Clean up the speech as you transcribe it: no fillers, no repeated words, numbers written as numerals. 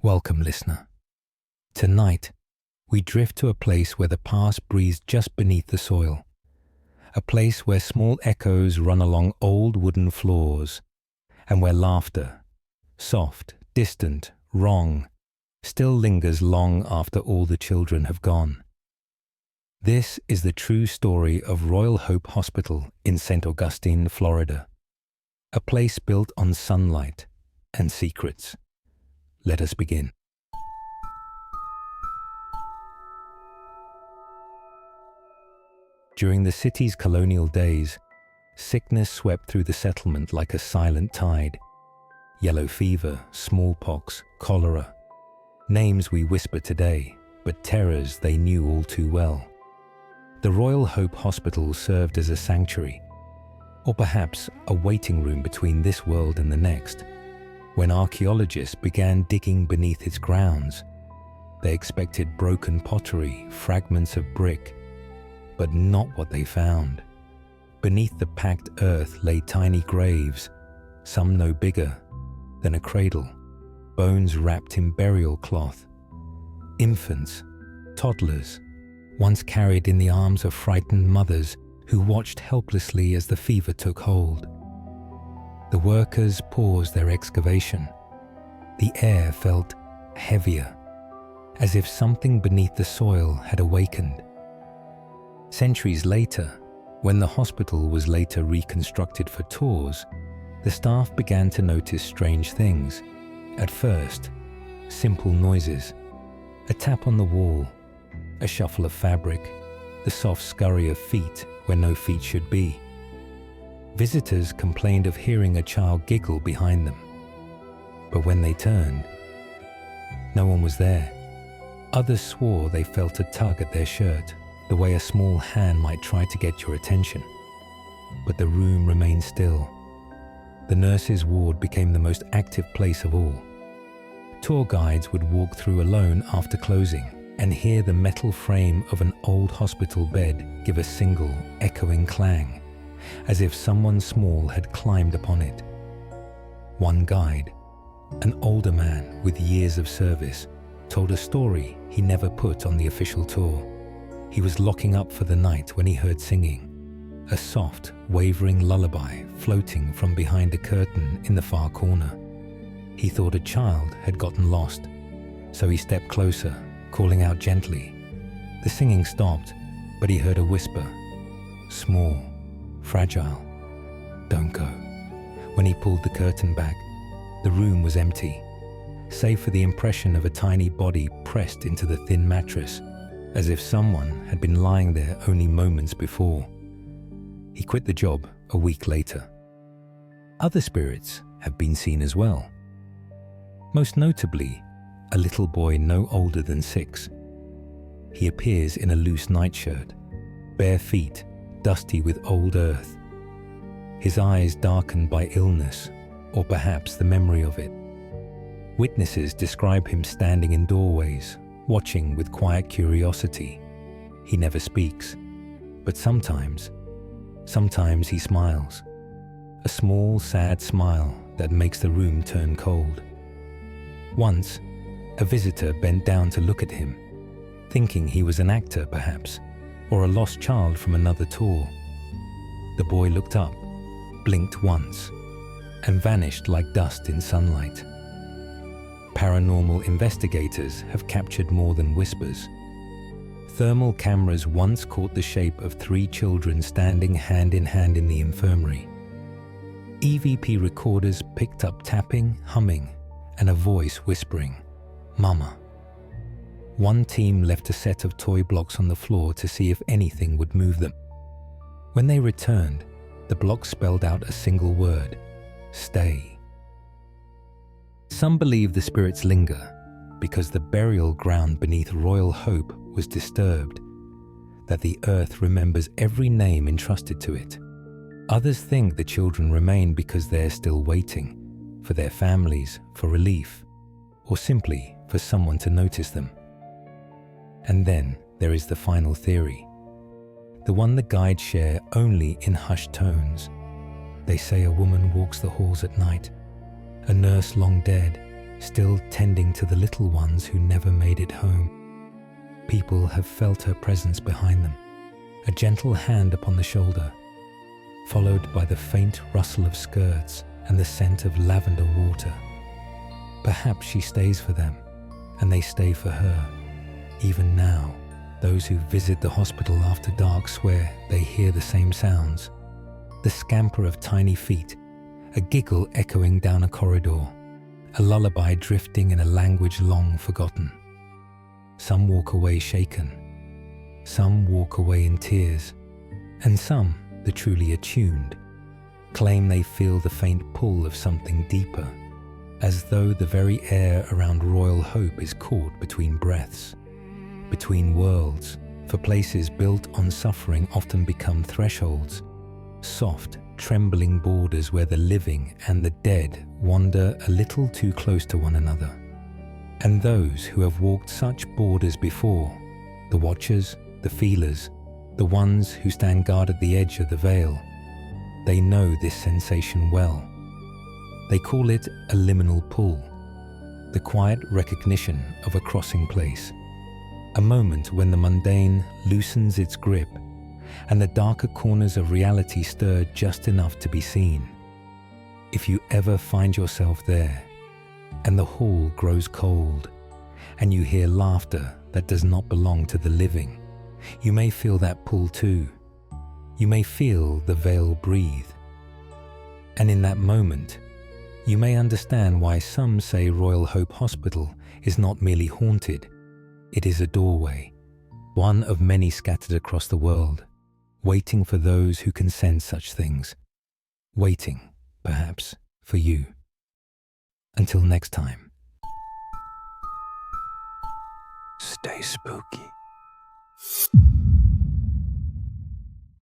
Welcome, listener. Tonight, we drift to a place where the past breathes just beneath the soil. A place where small echoes run along old wooden floors, and where laughter, soft, distant, wrong, still lingers long after all the children have gone. This is the true story of Royal Hope Hospital in St. Augustine, Florida. A place built on sunlight and secrets. Let us begin. During the city's colonial days, sickness swept through the settlement like a silent tide. Yellow fever, smallpox, cholera. Names we whisper today, but terrors they knew all too well. The Royal Hope Hospital served as a sanctuary, or perhaps a waiting room between this world and the next. When archaeologists began digging beneath its grounds, they expected broken pottery, fragments of brick, but not what they found. Beneath the packed earth lay tiny graves, some no bigger than a cradle, bones wrapped in burial cloth. Infants, toddlers, once carried in the arms of frightened mothers who watched helplessly as the fever took hold. The workers paused their excavation. The air felt heavier, as if something beneath the soil had awakened. Centuries later, when the hospital was later reconstructed for tours, the staff began to notice strange things. At first, simple noises, a tap on the wall, a shuffle of fabric, the soft scurry of feet where no feet should be. Visitors complained of hearing a child giggle behind them. But when they turned, no one was there. Others swore they felt a tug at their shirt, the way a small hand might try to get your attention. But the room remained still. The nurses' ward became the most active place of all. Tour guides would walk through alone after closing and hear the metal frame of an old hospital bed give a single, echoing clang, as if someone small had climbed upon it. One guide, an older man with years of service, told a story he never put on the official tour. He was locking up for the night when he heard singing, a soft, wavering lullaby floating from behind a curtain in the far corner. He thought a child had gotten lost, so he stepped closer, calling out gently. The singing stopped, but he heard a whisper, small, fragile, "Don't go." When he pulled the curtain back, the room was empty, save for the impression of a tiny body pressed into the thin mattress, as if someone had been lying there only moments before. He quit the job a week later. Other spirits have been seen as well. Most notably, a little boy no older than 6. He appears in a loose nightshirt, bare feet, dusty with old earth. His eyes darkened by illness, or perhaps the memory of it. Witnesses describe him standing in doorways, watching with quiet curiosity. He never speaks, but sometimes he smiles. A small, sad smile that makes the room turn cold. Once, a visitor bent down to look at him, thinking he was an actor perhaps, or a lost child from another tour. The boy looked up, blinked once, and vanished like dust in sunlight. Paranormal investigators have captured more than whispers. Thermal cameras once caught the shape of 3 children standing hand in hand in the infirmary. EVP recorders picked up tapping, humming, and a voice whispering, "Mama." One team left a set of toy blocks on the floor to see if anything would move them. When they returned, the blocks spelled out a single word, "Stay." Some believe the spirits linger because the burial ground beneath Royal Hope was disturbed, that the earth remembers every name entrusted to it. Others think the children remain because they're still waiting for their families, for relief, or simply for someone to notice them. And then there is the final theory, the one the guides share only in hushed tones. They say a woman walks the halls at night, a nurse long dead, still tending to the little ones who never made it home. People have felt her presence behind them, a gentle hand upon the shoulder, followed by the faint rustle of skirts and the scent of lavender water. Perhaps she stays for them, and they stay for her. Even now, those who visit the hospital after dark swear they hear the same sounds. The scamper of tiny feet, a giggle echoing down a corridor, a lullaby drifting in a language long forgotten. Some walk away shaken, some walk away in tears, and some, the truly attuned, claim they feel the faint pull of something deeper, as though the very air around Royal Hope is caught between breaths, between worlds, for places built on suffering often become thresholds, soft, trembling borders where the living and the dead wander a little too close to one another. And those who have walked such borders before, the watchers, the feelers, the ones who stand guard at the edge of the veil, they know this sensation well. They call it a liminal pull, the quiet recognition of a crossing place, a moment when the mundane loosens its grip and the darker corners of reality stir just enough to be seen. If you ever find yourself there, and the hall grows cold, and you hear laughter that does not belong to the living, you may feel that pull too. You may feel the veil breathe. And in that moment, you may understand why some say Royal Hope Hospital is not merely haunted, it is a doorway, one of many scattered across the world, waiting for those who can sense such things, waiting, perhaps, for you. Until next time. Stay spooky.